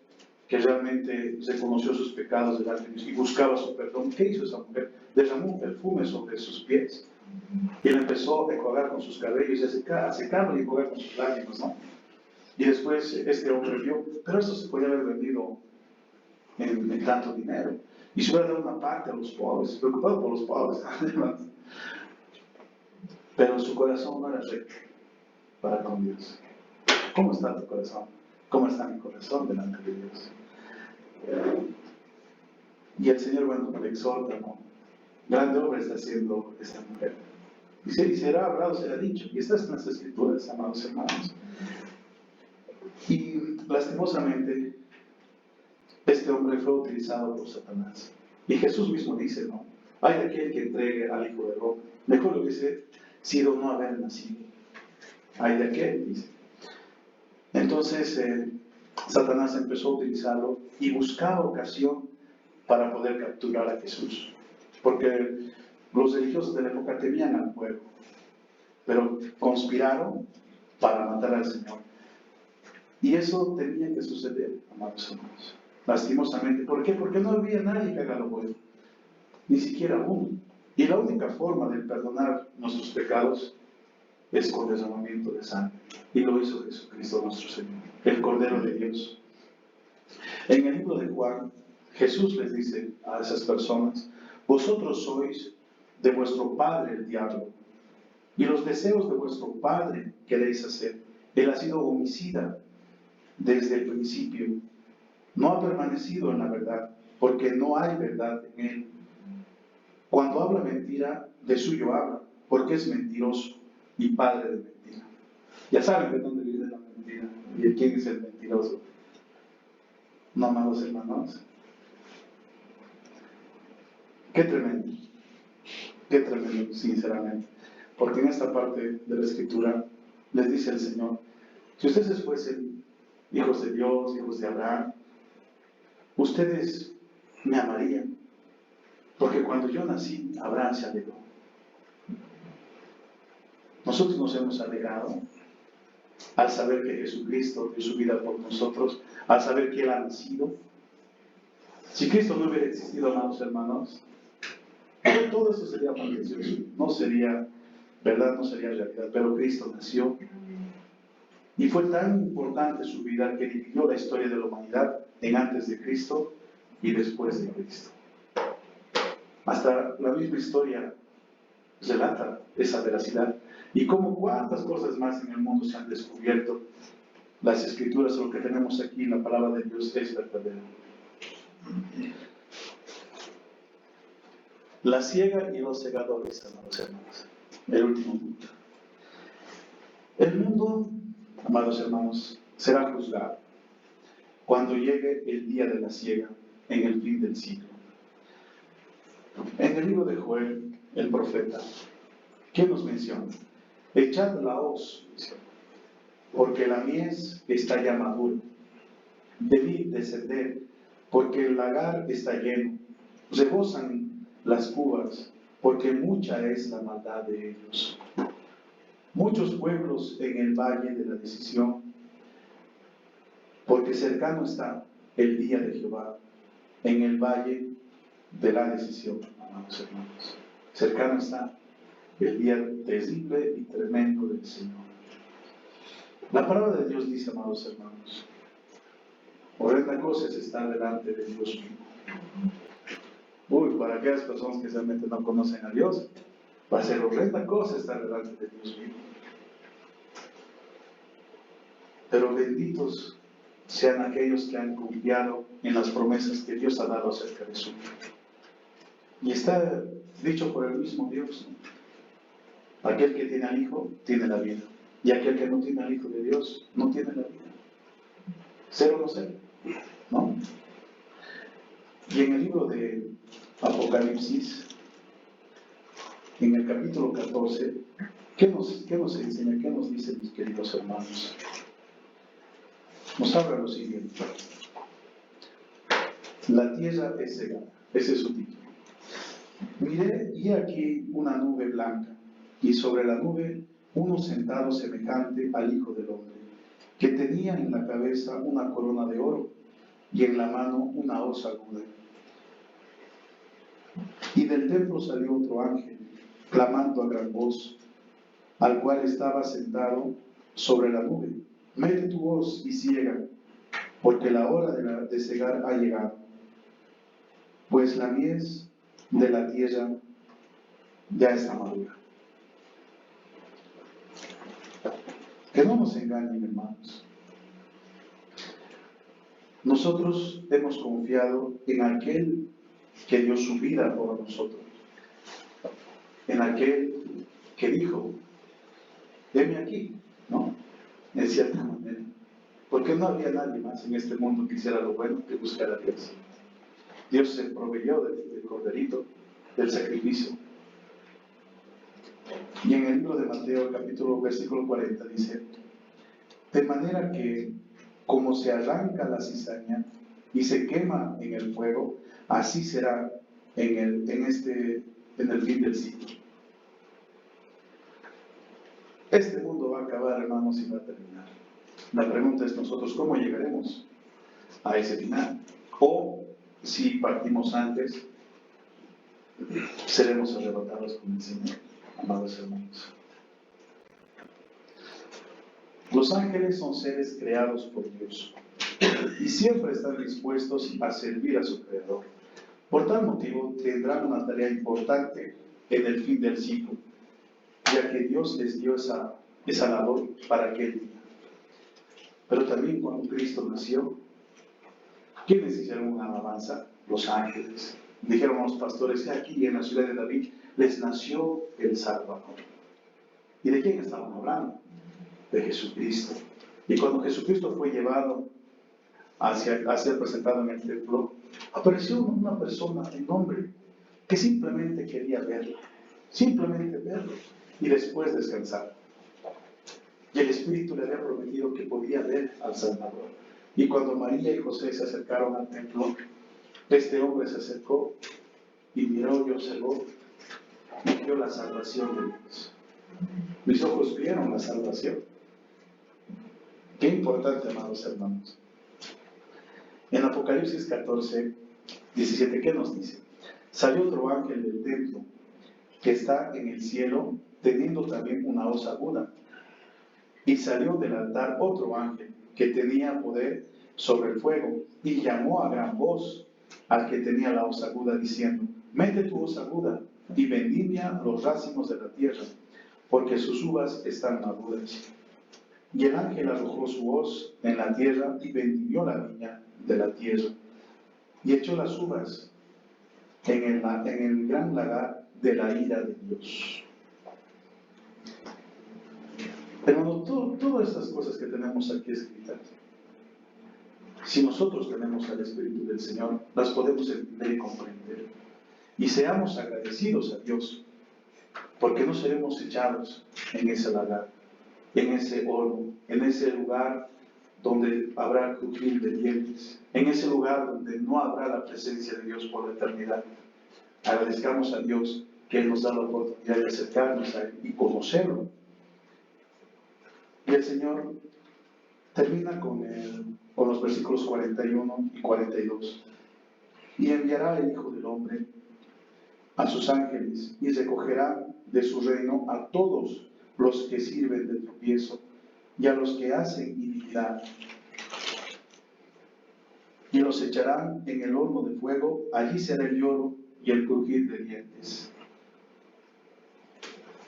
que realmente reconoció sus pecados delante de Dios y buscaba su perdón, ¿qué hizo esa mujer? Derramó un perfume sobre sus pies. Y él empezó a enjuagar con sus cabellos, a secarlo y enjuagar con sus lágrimas, ¿no? Y después este hombre vio, pero esto se podía haber vendido en tanto dinero. Y se hubiera dado una parte a los pobres, preocupado por los pobres, además. Pero su corazón no era recto para con Dios. ¿Cómo está tu corazón? ¿Cómo está mi corazón delante de Dios? Y el Señor, bueno, le exhorta, ¿no? Grande obra está haciendo esta mujer. Y será hablado, será dicho. Y estas son las escrituras, amados hermanos. Y lastimosamente, este hombre fue utilizado por Satanás. Y Jesús mismo dice, ¿no? Hay de aquel que entregue al Hijo del Hombre. Mejor lo hubiese sido no haber nacido. Hay de aquel, dice. Entonces, Satanás empezó a utilizarlo y buscaba ocasión para poder capturar a Jesús. Porque los religiosos de la época temían al pueblo, pero conspiraron para matar al Señor. Y eso tenía que suceder, amados hermanos. Lastimosamente. ¿Por qué? Porque no había nadie que haga lo bueno. Ni siquiera uno. Y la única forma de perdonar nuestros pecados es con derramamiento de sangre. Y lo hizo Jesucristo nuestro Señor, el Cordero de Dios. En el libro de Juan, Jesús les dice a esas personas, vosotros sois de vuestro padre el diablo, y los deseos de vuestro padre queréis hacer. Él ha sido homicida desde el principio. No ha permanecido en la verdad, porque no hay verdad en él. Cuando habla mentira, de suyo habla, porque es mentiroso y padre de mentira. Ya saben de dónde viene la mentira y de quién es el mentiroso. No, amados hermanos. Qué tremendo, sinceramente. Porque en esta parte de la Escritura les dice el Señor, si ustedes fuesen hijos de Dios, hijos de Abraham, ustedes me amarían. Porque cuando yo nací, Abraham se alegró. Nosotros nos hemos alegrado al saber que Jesucristo dio su vida por nosotros, al saber que Él ha nacido. Si Cristo no hubiera existido, amados hermanos, todo esto sería fantasioso, no sería verdad, no sería realidad, pero Cristo nació Y fue tan importante su vida que dividió la historia de la humanidad en antes de Cristo y después de Cristo. Hasta la misma historia relata esa veracidad. Y como cuántas cosas más en el mundo se han descubierto, las escrituras, lo que tenemos aquí, la palabra de Dios es verdadera. La siega y los segadores, amados hermanos. El último punto. El mundo, amados hermanos, será juzgado cuando llegue el día de la siega en el fin del siglo. En el libro de Joel, el profeta, ¿qué nos menciona? Echad la hoz, porque la mies está ya madura. Debid descender, porque el lagar está lleno. Rebosan las cubas, porque mucha es la maldad de ellos. Muchos pueblos en el valle de la decisión, porque cercano está el día de Jehová, en el valle de la decisión, amados hermanos. Cercano está el día terrible y tremendo del Señor. La palabra de Dios dice, amados hermanos, horrenda cosa es estar delante de Dios mismo. Para aquellas personas que realmente no conocen a Dios, va a ser horrenda cosa estar delante de Dios mismo. Pero benditos sean aquellos que han confiado en las promesas que Dios ha dado acerca de su vida. Y está dicho por el mismo Dios, ¿no? Aquel que tiene al Hijo, tiene la vida. Y aquel que no tiene al Hijo de Dios, no tiene la vida. Ser o no ser, ¿no? Y en el libro de Apocalipsis, en el capítulo 14, ¿qué nos enseña? ¿Qué nos dice, mis queridos hermanos? Nos habla lo siguiente. La tierra es cegada. Ese es su título. Miré y aquí una nube blanca, y sobre la nube uno sentado semejante al Hijo del Hombre, que tenía en la cabeza una corona de oro, y en la mano una hoz aguda. Y del templo salió otro ángel, clamando a gran voz, al cual estaba sentado sobre la nube: mete tu hoz y ciega, porque la hora de cegar ha llegado, pues la mies de la tierra ya está madura. Que no nos engañen, hermanos. Nosotros hemos confiado en aquel que dio su vida por nosotros, en aquel que dijo: heme aquí, ¿no? En cierta manera, porque no había nadie más en este mundo que hiciera lo bueno que buscara a Dios. Dios se proveyó del corderito, del sacrificio. Y en el libro de Mateo, versículo 40, dice: de manera que, como se arranca la cizaña y se quema en el fuego, así será en el fin del siglo. Este mundo va a acabar, hermanos, y va a terminar. La pregunta es nosotros, ¿cómo llegaremos a ese final? O, si partimos antes, seremos arrebatados con el Señor, amados hermanos. Los ángeles son seres creados por Dios y siempre están dispuestos a servir a su Creador. Por tal motivo tendrán una tarea importante en el fin del siglo, ya que Dios les dio esa labor para aquel día. Pero también cuando Cristo nació, ¿quiénes hicieron una alabanza? Los ángeles. Dijeron a los pastores que aquí en la ciudad de David les nació el Salvador. ¿Y de quién estaban hablando? De Jesucristo. Y cuando Jesucristo fue llevado a ser presentado en el templo, apareció una persona, un hombre, que simplemente quería verlo, y después descansar. Y el Espíritu le había prometido que podía ver al Salvador. Y cuando María y José se acercaron al templo, este hombre se acercó y miró y observó y vio la salvación de Dios. Mis ojos vieron la salvación. Qué importante, amados hermanos. En Apocalipsis 14, 17, ¿qué nos dice? Salió otro ángel del templo que está en el cielo, teniendo también una hoz aguda, Y salió del altar otro ángel que tenía poder sobre el fuego, y llamó a gran voz al que tenía la hoz aguda, diciendo: mete tu hoz aguda y vendimia los racimos de la tierra, porque sus uvas están maduras. Y el ángel arrojó su hoz en la tierra y vendimió la viña de la tierra, y echó las uvas en el gran lagar de la ira de Dios. Hermano, todas estas cosas que tenemos aquí escritas, si nosotros tenemos al Espíritu del Señor, las podemos entender y comprender. Y seamos agradecidos a Dios, porque no seremos echados en ese lagar, en ese horno, en ese lugar donde habrá crujir de dientes, en ese lugar donde no habrá la presencia de Dios por la eternidad. Agradezcamos a Dios que Él nos da la oportunidad de acercarnos a Él y conocerlo. Y el Señor termina con los versículos 41 y 42. Y enviará el Hijo del Hombre a sus ángeles, y recogerá de su reino a todos los que sirven de tropiezo y a los que hacen iniquidad, y los echarán en el horno de fuego. Allí será el lloro y el crujir de dientes.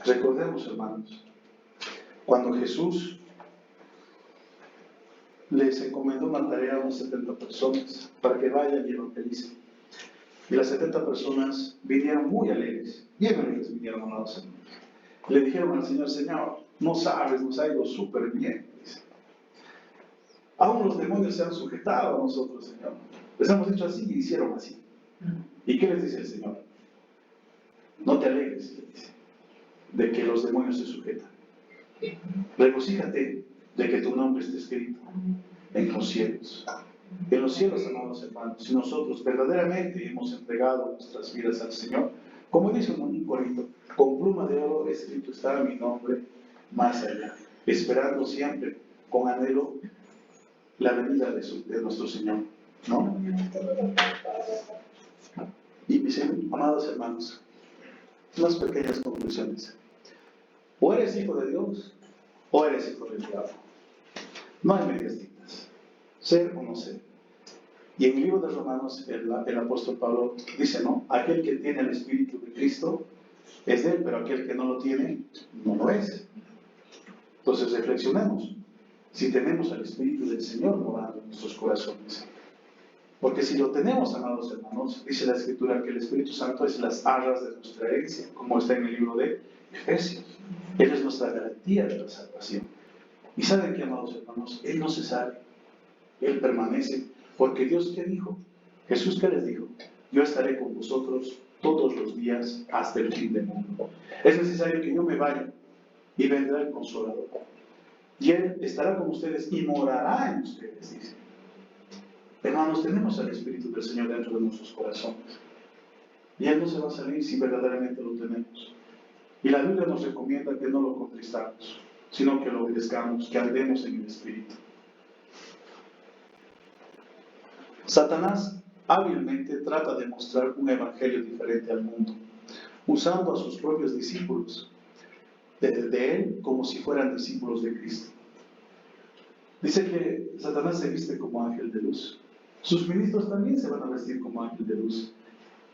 Recordemos, hermanos, cuando Jesús les encomendó una tarea a unas 70 personas para que vayan y evangelicen. Y las 70 personas vinieron muy alegres, bien alegres vinieron, amados hermanos. Le dijeron al Señor: Señor, no sabes, nos ha ido súper bien. Aún los demonios se han sujetado a nosotros, Señor. Les hemos dicho así y hicieron así. ¿Y qué les dice el Señor? No te alegres, les dice, de que los demonios se sujetan. Regocíjate de que tu nombre esté escrito en los cielos. En los cielos, amados hermanos, si nosotros verdaderamente hemos entregado nuestras vidas al Señor, como dice un corito, con pluma de oro escrito está mi nombre más allá, esperando siempre con anhelo la venida de nuestro Señor, ¿no? Y mis amados hermanos, unas pequeñas conclusiones. O eres hijo de Dios, o eres hijo del diablo. No hay medias tintas, ser o no ser. Y en el libro de Romanos, el apóstol Pablo dice, ¿no? Aquel que tiene el Espíritu de Cristo es de él, pero aquel que no lo tiene, no lo es. Entonces reflexionemos. Si tenemos al Espíritu del Señor morando en nuestros corazones. Porque si lo tenemos, amados hermanos, dice la Escritura que el Espíritu Santo es las arras de nuestra herencia, como está en el libro de Efesios. Él es nuestra garantía de la salvación. Y ¿saben qué, amados hermanos? Él no se sale. Él permanece. Porque Dios, ¿qué dijo? Jesús, ¿qué les dijo? Yo estaré con vosotros todos los días hasta el fin del mundo. Es necesario que yo me vaya y vendrá el Consolador. Y Él estará con ustedes y morará en ustedes, dice. Hermanos, tenemos al Espíritu del Señor dentro de nuestros corazones. Y Él no se va a salir si verdaderamente lo tenemos. Y la Biblia nos recomienda que no lo contristamos, sino que lo obedezcamos, que andemos en el Espíritu. Satanás hábilmente trata de mostrar un evangelio diferente al mundo, usando a sus propios discípulos de él como si fueran discípulos de Cristo. Dice que Satanás se viste como ángel de luz. Sus ministros también se van a vestir como ángel de luz.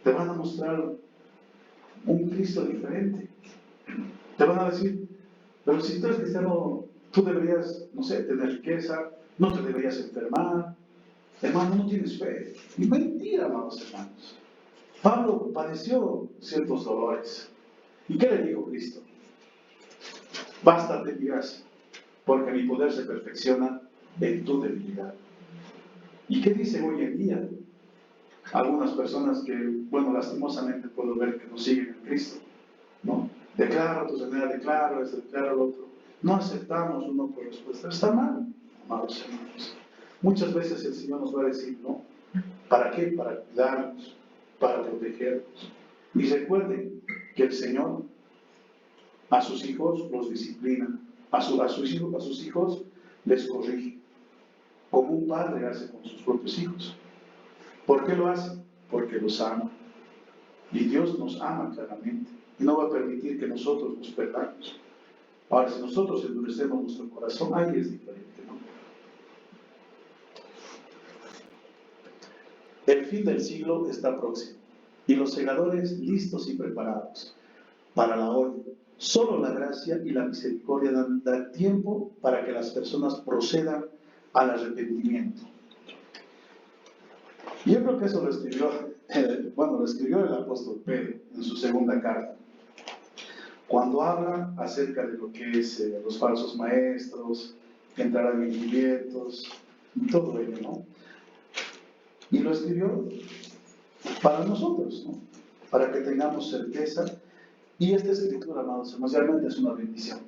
Te van a mostrar un Cristo diferente. Te van a decir, pero si tú eres cristiano, tú deberías, no sé, tener riqueza, no te deberías enfermar. Hermano, no tienes fe. Y mentira, amados hermanos. Pablo padeció ciertos dolores. ¿Y qué le dijo Cristo? Bástate mi gracia, porque mi poder se perfecciona en tu debilidad. ¿Y qué dice hoy en día? Algunas personas que, bueno, lastimosamente puedo ver que no siguen a Cristo, ¿no? Declaro tu sanidad, declaro esto, declaro lo otro. No aceptamos uno por respuesta. Está mal, amados hermanos. Muchas veces el Señor nos va a decir, ¿no? ¿Para qué? Para cuidarnos, para protegernos. Y recuerden que el Señor a sus hijos los disciplina, a sus hijos les corrige, como un padre hace con sus propios hijos. ¿Por qué lo hace? Porque los ama. Y Dios nos ama claramente. Y no va a permitir que nosotros nos perdamos. Ahora, si nosotros endurecemos nuestro corazón, ahí es diferente, ¿no? El fin del siglo está próximo y los segadores listos y preparados para la orden. Solo la gracia y la misericordia dan tiempo para que las personas procedan al arrepentimiento. Yo creo que eso lo escribió, lo escribió el apóstol Pedro en su segunda carta, cuando habla acerca de lo que es los falsos maestros, que entrarán encubiertos, y todo ello, ¿no? Y lo escribió para nosotros, ¿no? Para que tengamos certeza. Y esta escritura, amados hermanos, realmente es una bendición.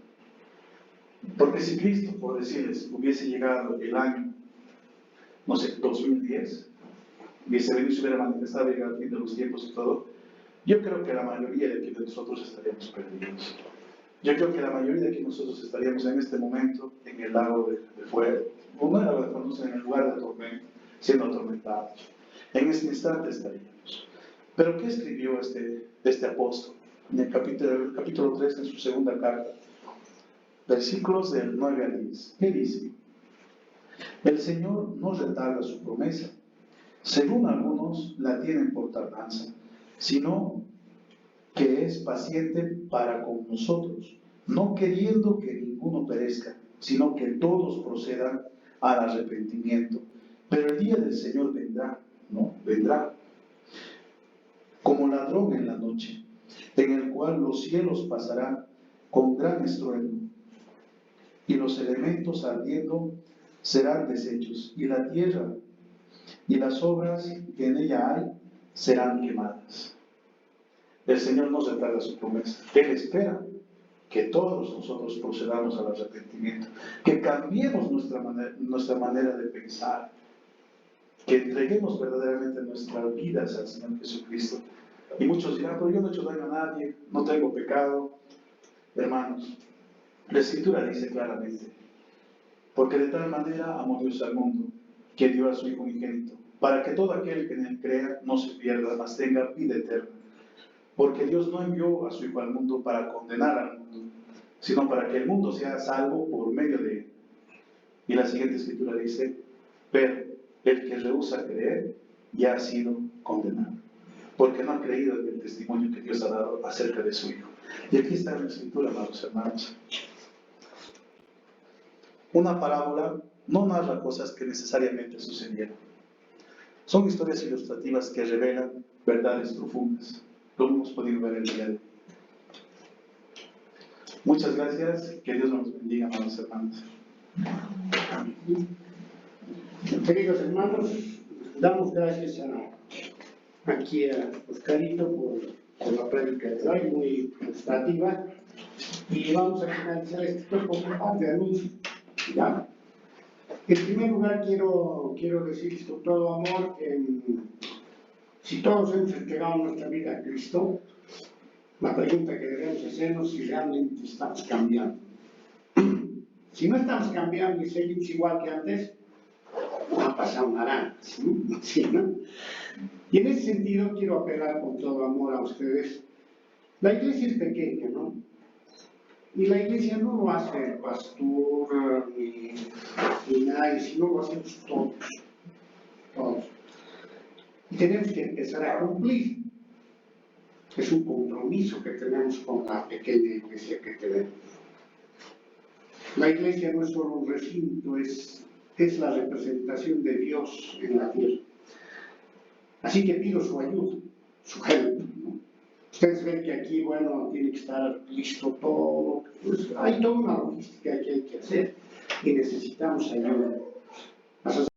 Porque si Cristo, por decirles, hubiese llegado el año, no sé, 2010, hubiese venido y se hubiera manifestado, llegado al fin de los tiempos y todo, yo creo que la mayoría de aquí de nosotros estaríamos perdidos. Yo creo que la mayoría de aquí nosotros estaríamos en este momento en el lago de fuego, o no en el lago de fuego, en el lugar de tormento, siendo atormentados. En este instante estaríamos. Pero ¿qué escribió este apóstol? En el capítulo 3, en su segunda carta, versículos del 9 al 10. ¿Qué dice? El Señor no retarda su promesa, según algunos la tienen por tardanza, sino que es paciente para con nosotros, no queriendo que ninguno perezca, sino que todos procedan al arrepentimiento. Pero el día del Señor vendrá, ¿no? Vendrá como ladrón en la noche, en el cual los cielos pasarán con gran estruendo, y los elementos ardiendo serán deshechos, y la tierra y las obras que en ella hay serán quemadas. El Señor no retarda su promesa. Él espera que todos nosotros procedamos al arrepentimiento, que cambiemos nuestra manera de pensar, que entreguemos verdaderamente nuestras vidas al Señor Jesucristo. Y muchos dirán, pero yo no he hecho daño a nadie, no tengo pecado. Hermanos, la Escritura dice claramente, porque de tal manera amó Dios al mundo, que dio a su Hijo unigénito, para que todo aquel que en él crea no se pierda, mas tenga vida eterna. Porque Dios no envió a su Hijo al mundo para condenar al mundo, sino para que el mundo sea salvo por medio de él. Y la siguiente escritura dice, pero el que rehúsa creer ya ha sido condenado, porque no ha creído en el testimonio que Dios ha dado acerca de su Hijo. Y aquí está la escritura, amados hermanos. Una parábola no narra cosas que necesariamente sucedieron. Son historias ilustrativas que revelan verdades profundas, como hemos podido ver el día de hoy. Muchas gracias, que Dios nos bendiga, amados hermanos. Queridos hermanos, damos gracias aquí a Oscarito por la prédica de hoy, muy ilustrativa, y vamos a finalizar este cuerpo de anuncio. ¿Ya? En primer lugar, quiero decirles con todo amor que si todos hemos entregado nuestra vida a Cristo, la pregunta que debemos hacernos es si realmente estamos cambiando. Si no estamos cambiando y seguimos igual que antes, no ha pasado nada, ¿sí, no? Y en ese sentido quiero apelar con todo amor a ustedes. La iglesia es pequeña, ¿no? Y la iglesia no lo hace el pastor ni nadie, sino lo hacemos todos. Y tenemos que empezar a cumplir. Es un compromiso que tenemos con la pequeña iglesia que tenemos. La iglesia no es solo un recinto, es la representación de Dios en la tierra. Así que pido su ayuda, su help, ¿no? Ustedes ven que aquí, bueno, tiene que estar listo todo, pues hay toda una logística que hay que hacer y necesitamos ayuda.